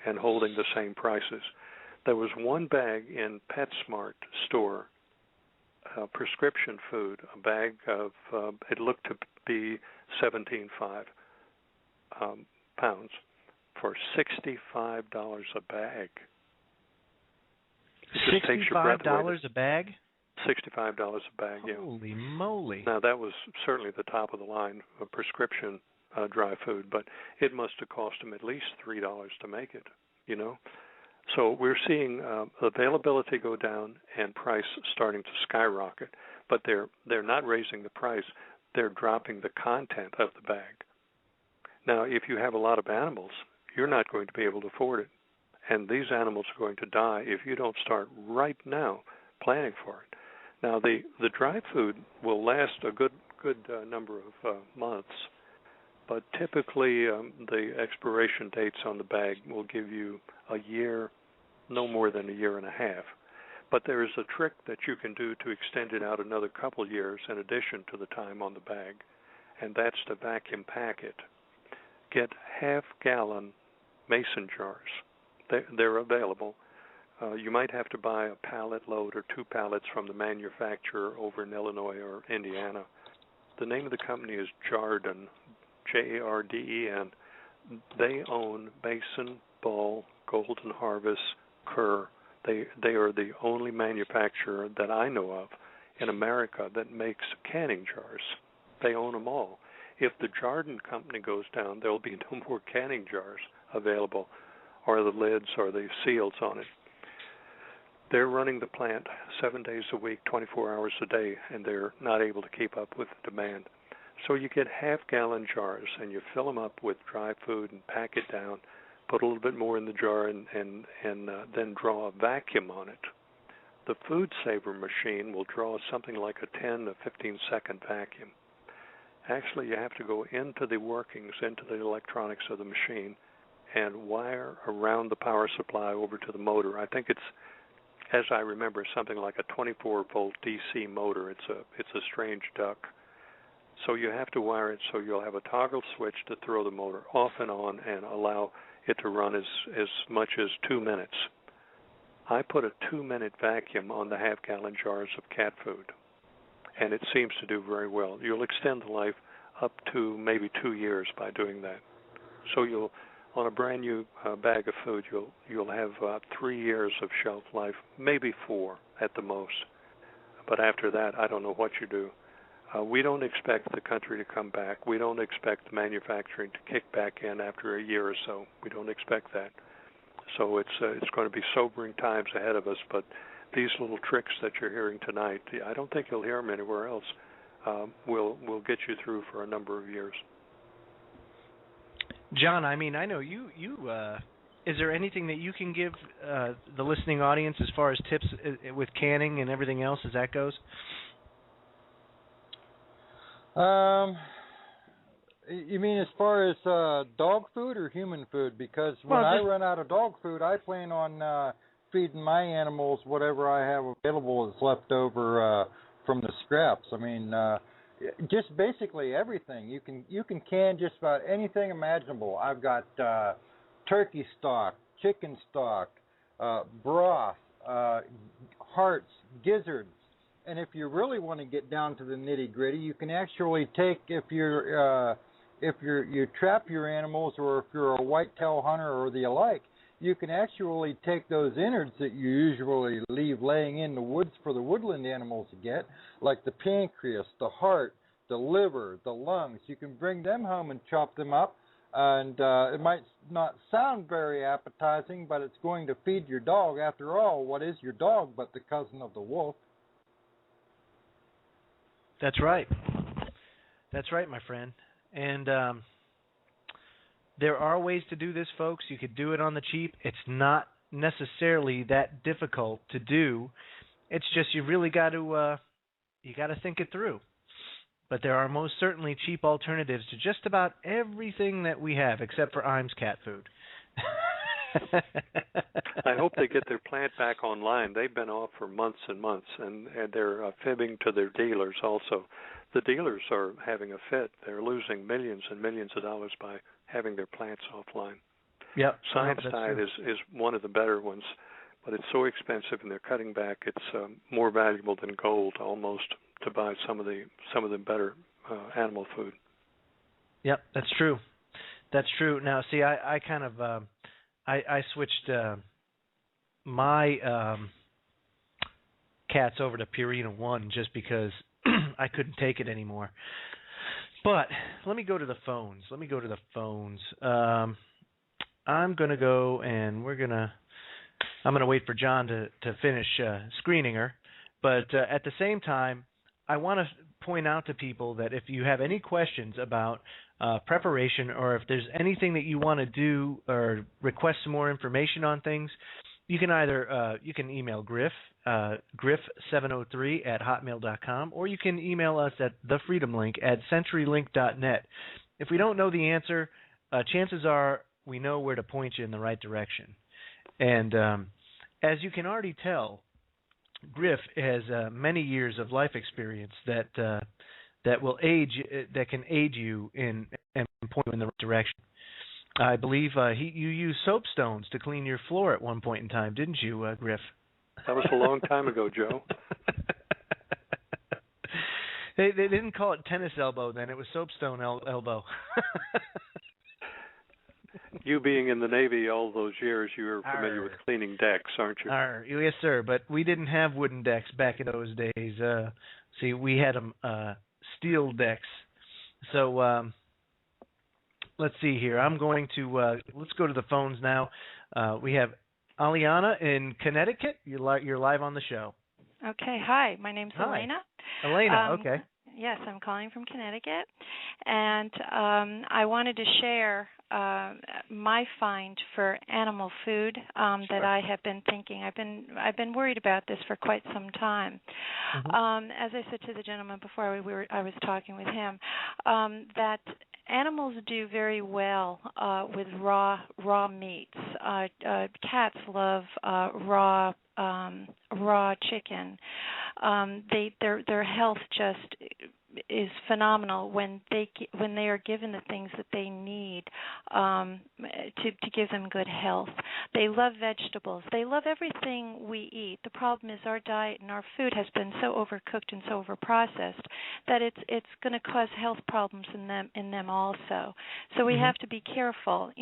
and holding the same prices. There was one bag in PetSmart store, prescription food, a bag of, it looked to be 17.5 pounds for $65 a bag. $65 a bag? $65 a bag, yeah. Holy moly. Now, that was certainly the top of the line of prescription dry food, but it must have cost them at least $3 to make it, you know. So we're seeing availability go down and price starting to skyrocket, but they're not raising the price. They're dropping the content of the bag. Now, if you have a lot of animals, you're not going to be able to afford it, and these animals are going to die if you don't start right now planning for it. Now, the dry food will last a good number of months, but typically the expiration dates on the bag will give you a year, no more than a year and a half. But there is a trick that you can do to extend it out another couple of years in addition to the time on the bag, and that's to vacuum pack it. Get half-gallon mason jars. They're available. You might have to buy a pallet load or 2 pallets from the manufacturer over in Illinois or Indiana. The name of the company is Jarden, Jarden. They own Mason, Ball, Golden Harvest, Kerr. They are the only manufacturer that I know of in America that makes canning jars. They own them all. If the Jarden company goes down, there will be no more canning jars available, or the lids or the seals on it. They're running the plant 7 days a week, 24 hours a day, and they're not able to keep up with the demand. So you get half-gallon jars, and you fill them up with dry food and pack it down, put a little bit more in the jar, and then draw a vacuum on it. The Food Saver machine will draw something like a 10 to 15-second vacuum. Actually, you have to go into the workings, into the electronics of the machine, and wire around the power supply over to the motor. I think it's, as I remember, something like a 24-volt DC motor. It's a strange duck. So you have to wire it so you'll have a toggle switch to throw the motor off and on and allow it to run as much as 2 minutes. I put a 2-minute vacuum on the half-gallon jars of cat food, and it seems to do very well. You'll extend the life up to maybe 2 years by doing that. So you'll, on a brand new bag of food, you'll have 3 years of shelf life, maybe 4 at the most. But after that, I don't know what you do. We don't expect the country to come back. We don't expect manufacturing to kick back in after a year or so. We don't expect that. So it's going to be sobering times ahead of us. But these little tricks that you're hearing tonight, I don't think you'll hear them anywhere else. Will get you through for a number of years. John, I mean, I know you is there anything that you can give the listening audience as far as tips with canning and everything else as that goes? You mean as far as dog food or human food? Because when I run out of dog food, I plan on feeding my animals whatever I have available that's left over from the scraps. I mean, just basically everything. You can can just about anything imaginable. I've got turkey stock, chicken stock, broth, hearts, gizzards. And if you really want to get down to the nitty gritty, you can actually take if you trap your animals, or if you're a whitetail hunter or the alike, you can actually take those innards that you usually leave laying in the woods for the woodland animals to get, like the pancreas, the heart, the liver, the lungs. You can bring them home and chop them up, and it might not sound very appetizing, but it's going to feed your dog. After all, what is your dog but the cousin of the wolf? That's right. That's right, my friend. And there are ways to do this, folks. You could do it on the cheap. It's not necessarily that difficult to do. It's just you really got to think it through. But there are most certainly cheap alternatives to just about everything that we have, except for Imes cat food. I hope they get their plant back online. They've been off for months and months, and they're fibbing to their dealers also. The dealers are having a fit. They're losing millions and millions of dollars by having their plants offline. Yep. Science diet is one of the better ones, but it's so expensive, and they're cutting back. It's more valuable than gold almost to buy some of the better animal food. Yep, that's true. That's true. Now, see, I kind of I switched my cats over to Purina One just because I couldn't take it anymore. But let me go to the phones. I'm gonna go, and I'm gonna wait for John to finish screening her. But at the same time, I want to point out to people that if you have any questions about preparation, or if there's anything that you want to do or request some more information on things, you can either you can email Griff, griff703@hotmail.com, or you can email us at thefreedomlink@centurylink.net. If we don't know the answer, chances are we know where to point you in the right direction. And as you can already tell, Griff has many years of life experience that can aid you in and point you in the right direction. I believe you used soapstones to clean your floor at one point in time, didn't you, Griff? That was a long time ago, Joe. They didn't call it tennis elbow then; it was soapstone elbow. You being in the Navy all those years, you're familiar with cleaning decks, aren't you? Yes, sir. But we didn't have wooden decks back in those days. See, we had them steel decks. So let's see here. I'm going to let's go to the phones now. We have Aliana in Connecticut. You're live on the show. Okay. Hi. My name's Elena. Elena. Okay. Yes, I'm calling from Connecticut, and I wanted to share my find for animal food that I have been thinking. I've been worried about this for quite some time. Mm-hmm. As I said to the gentleman before I was talking with him, that animals do very well with raw meats. Cats love raw chicken. Their health just is phenomenal when they are given the things that they need to give them good health. They love vegetables. They love everything we eat. The problem is our diet and our food has been so overcooked and so overprocessed that it's going to cause health problems in them also. So we mm-hmm. have to be careful,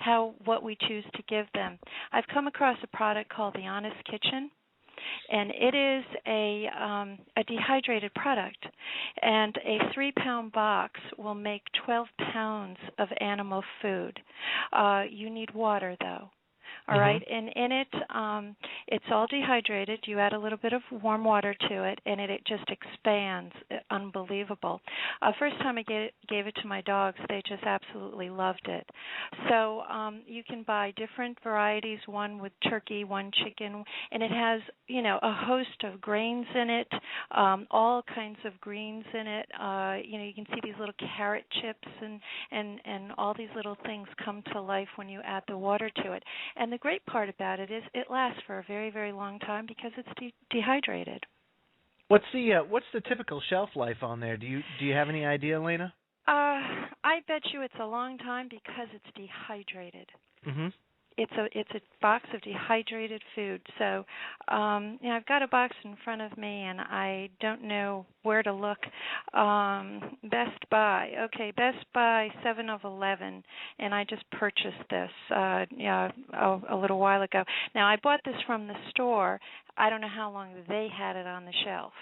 how what we choose to give them. I've come across a product called the Honest Kitchen. And it is a dehydrated product, and a 3-pound box will make 12 pounds of animal food. You need water, though. All mm-hmm. right, and in it, it's all dehydrated. You add a little bit of warm water to it, and it just expands. Unbelievable. First time I gave it to my dogs, they just absolutely loved it. So you can buy different varieties, one with turkey, one chicken, and it has, a host of grains in it, all kinds of greens in it. You can see these little carrot chips and all these little things come to life when you add the water to it. And the great part about it is it lasts for a very, very long time because it's dehydrated. What's the typical shelf life on there? Do you have any idea, Elena? I bet you it's a long time because it's dehydrated. Mm-hmm. It's a box of dehydrated food. So, I've got a box in front of me, and I don't know where to look. Best Buy. Okay, Best Buy 7 of 11, and I just purchased this a little while ago. Now, I bought this from the store. I don't know how long they had it on the shelf.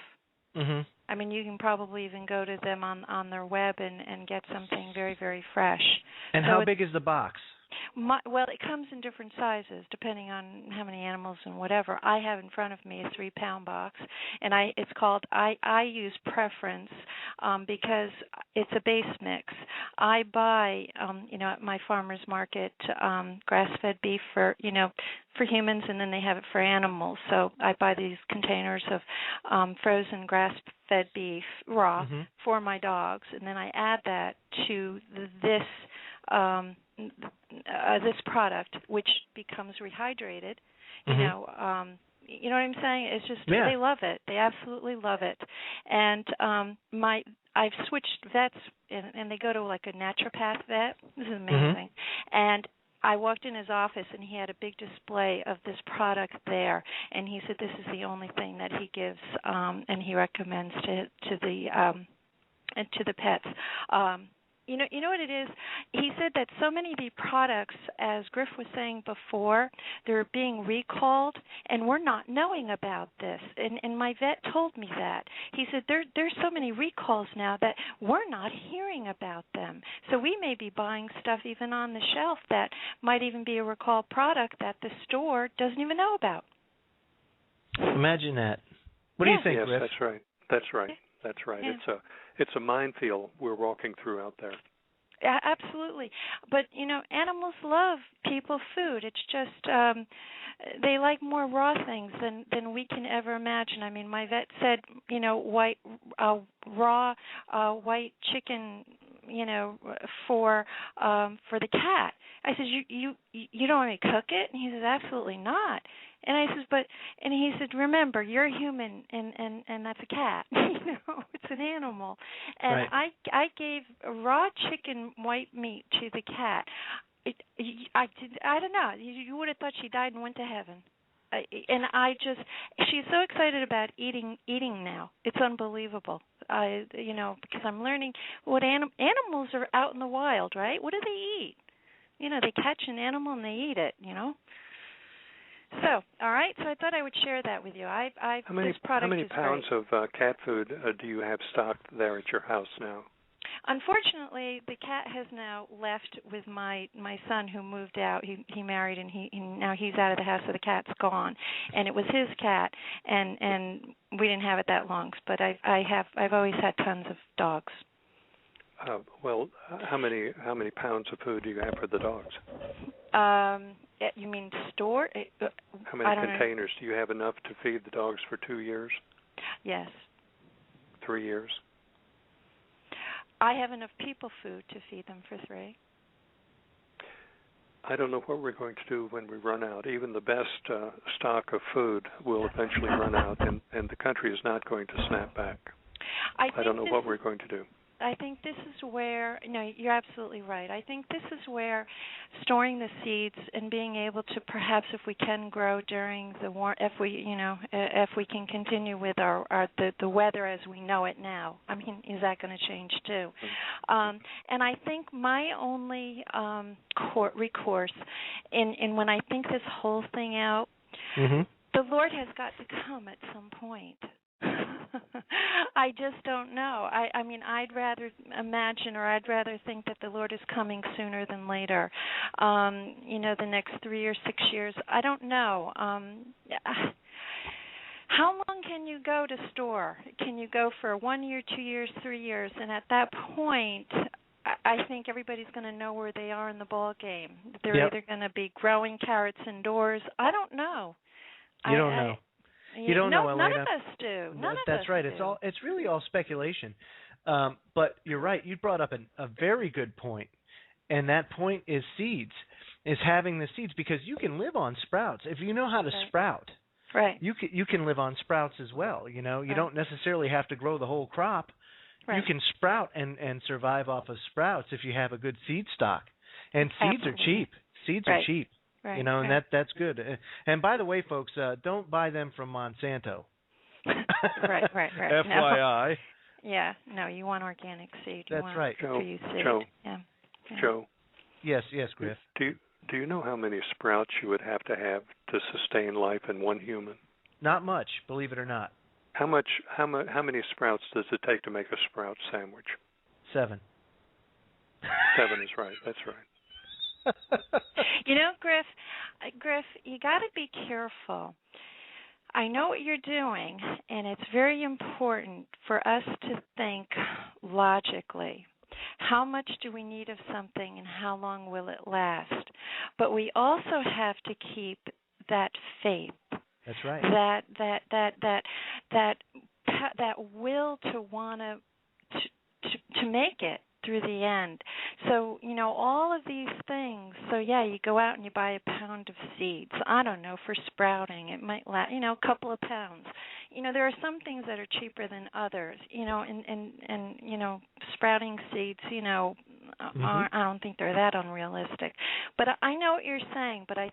Mm-hmm. I mean, you can probably even go to them on their web and get something very, very fresh. And so how big is the box? Well, it comes in different sizes depending on how many animals and whatever. I have in front of me a 3-pound box, and it's called. I use Preference because it's a base mix. I buy, at my farmer's market, grass-fed beef for humans, and then they have it for animals. So I buy these containers of frozen grass-fed beef raw mm-hmm. for my dogs, and then I add that to this product, which becomes rehydrated. Mm-hmm. You know what I'm saying? It's just They love it. They absolutely love it. And I've switched vets, and they go to like a naturopath vet. This is amazing. Mm-hmm. And I walked in his office, and he had a big display of this product there, and he said this is the only thing that he gives and he recommends to the pets. You know what it is? He said that so many of the products, as Griff was saying before, they're being recalled, and we're not knowing about this. And my vet told me that. He said there's so many recalls now that we're not hearing about them. So we may be buying stuff even on the shelf that might even be a recalled product that the store doesn't even know about. Imagine that. What do you think, Yes, Griff? that's right. That's right. That's right. Yeah. It's a minefield we're walking through out there. Yeah, absolutely. But, animals love people food. It's just they like more raw things than we can ever imagine. I mean, my vet said, raw white chicken, for the cat. I said, you don't want me to cook it? And he says, absolutely not. And I says, and he said, remember, you're a human, and that's a cat. It's an animal. And right. I gave raw chicken white meat to the cat. I don't know. You would have thought she died and went to heaven. She's so excited about eating now. It's unbelievable. Because I'm learning what animals are out in the wild, right? What do they eat? They catch an animal and they eat it, So, all right. So I thought I would share that with you. How many pounds of cat food do you have stocked there at your house now? Unfortunately, the cat has now left with my son, who moved out. He married, and now he's out of the house, so the cat's gone. And it was his cat, and we didn't have it that long. But I've always had tons of dogs. Well, how many pounds of food do you have for the dogs? You mean store? How many containers? Do you have enough to feed the dogs for 2 years? Yes. 3 years? I have enough people food to feed them for 3. I don't know what we're going to do when we run out. Even the best stock of food will eventually run out, and the country is not going to snap back. I don't know what we're going to do. I think this is where, you're absolutely right. I think this is where storing the seeds and being able to, perhaps if we can grow during the war, if we can continue with the weather as we know it now. I mean, is that going to change too? And I think my only recourse in when I think this whole thing out, the Lord has got to come at some point. I just don't know. I mean, I'd rather imagine, or I'd rather think that the Lord is coming sooner than later. The next 3 or 6 years. I don't know. How long can you go to store? Can you go for 1 year, 2 years, 3 years? And at that point, I think everybody's going to know where they are in the ball game. They're either going to be growing carrots indoors. I don't know. You don't know. You don't know, Elena. None of us do. That's right. It's really all speculation. But you're right. You brought up a very good point, and that point is seeds. Is having the seeds, because you can live on sprouts if you know how to sprout. Right. You can live on sprouts as well. You don't necessarily have to grow the whole crop. Right. You can sprout and survive off of sprouts if you have a good seed stock. And seeds are cheap. Seeds are cheap. Right, and that's good. And by the way, folks, don't buy them from Monsanto. Right. FYI. No. Yeah, no, you want organic seed. That's right. Joe. Yeah. Joe. Yes, Griff. Do you know how many sprouts you would have to sustain life in one human? Not much, believe it or not. How many sprouts does it take to make a sprout sandwich? 7. 7 is right. That's right. Griff, you got to be careful. I know what you're doing, and it's very important for us to think logically. How much do we need of something, and how long will it last? But we also have to keep that faith. That's right. That will to want to make it through the end. So, all of these things. So, you go out and you buy a pound of seeds. I don't know, for sprouting. It might last, a couple of pounds. There are some things that are cheaper than others, and sprouting seeds, Mm-hmm. I don't think they're that unrealistic. But I know what you're saying. But I